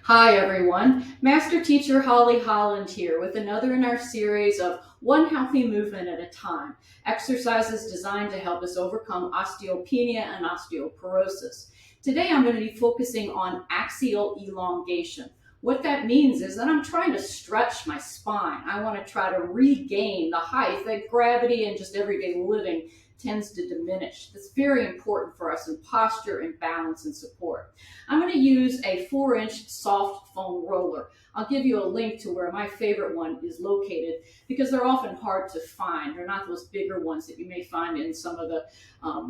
Hi everyone, Master Teacher Holly Holland here with another in our series of One Healthy Movement at a Time, exercises designed to help us overcome osteopenia and osteoporosis. Today I'm going to be focusing on axial elongation. What that means is that I'm trying to stretch my spine. I want to try to regain the height that gravity and just everyday living tends to diminish. That's very important for us in posture and balance and support. I'm going to use a 4-inch soft foam roller. I'll give you a link to where my favorite one is located because they're often hard to find. They're not those bigger ones that you may find in some of the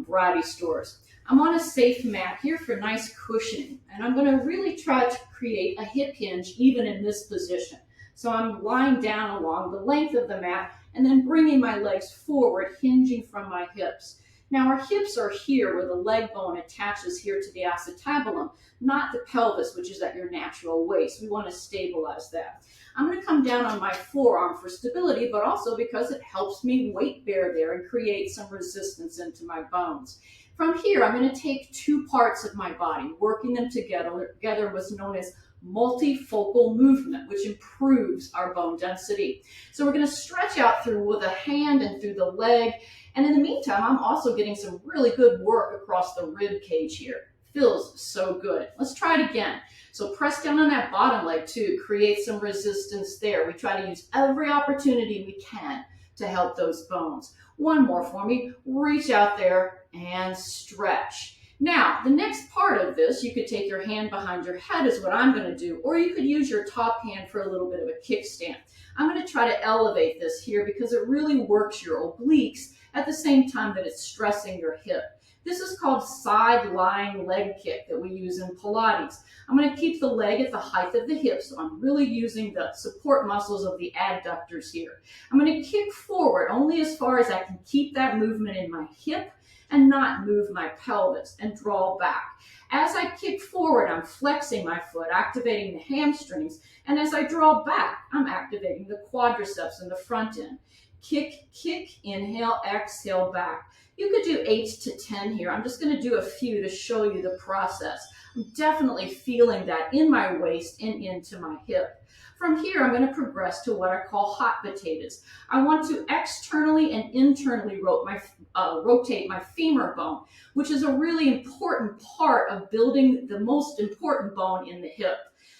variety stores. I'm on a safe mat here for nice cushioning, and I'm going to really try to create a hip hinge even in this position. So I'm lying down along the length of the mat and then bringing my legs forward, hinging from my hips. Now our hips are here where the leg bone attaches here to the acetabulum, not the pelvis, which is at your natural waist. We want to stabilize that. I'm going to come down on my forearm for stability, but also because it helps me weight bear there and create some resistance into my bones. From here, I'm going to take two parts of my body, working them together what's known as multifocal movement, which improves our bone density. So we're going to stretch out through the hand and through the leg. And in the meantime, I'm also getting some really good work across the rib cage here. Feels so good. Let's try it again. So press down on that bottom leg too. Create some resistance there. We try to use every opportunity we can to help those bones. One more for me. Reach out there and stretch. Now, the next part of this, you could take your hand behind your head is what I'm going to do, or you could use your top hand for a little bit of a kickstand. I'm going to try to elevate this here because it really works your obliques at the same time that it's stressing your hip. This is called side lying leg kick that we use in Pilates. I'm going to keep the leg at the height of the hip, so I'm really using the support muscles of the adductors here. I'm going to kick forward only as far as I can keep that movement in my hip and not move my pelvis, and draw back. As I kick forward, I'm flexing my foot, activating the hamstrings, and as I draw back, I'm activating the quadriceps in the front end. Kick, kick, inhale, exhale, back. You could do 8 to 10 here. I'm just going to do a few to show you the process. I'm definitely feeling that in my waist and into my hip. From here, I'm going to progress to what I call hot potatoes. I want to externally and internally rotate my femur bone, which is a really important part of building the most important bone in the hip.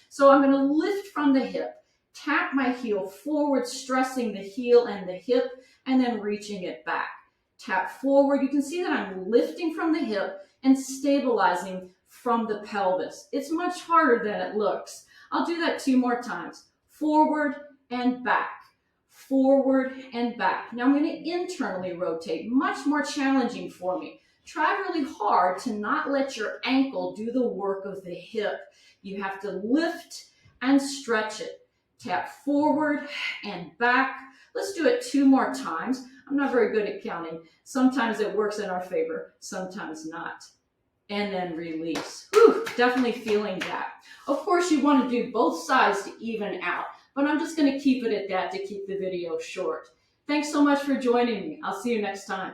So I'm going to lift from the hip, tap my heel forward, stressing the heel and the hip, and then reaching it back. Tap forward. You can see that I'm lifting from the hip and stabilizing from the pelvis. It's much harder than it looks. I'll do that 2 more times. Forward and back. Forward and back. Now I'm going to internally rotate, much more challenging for me. Try really hard to not let your ankle do the work of the hip. You have to lift and stretch it. Tap forward and back. Let's do it 2 more times. I'm not very good at counting. Sometimes it works in our favor, sometimes not. And then release. Whew, definitely feeling that. Of course, you want to do both sides to even out, but I'm just going to keep it at that to keep the video short. Thanks so much for joining me. I'll see you next time.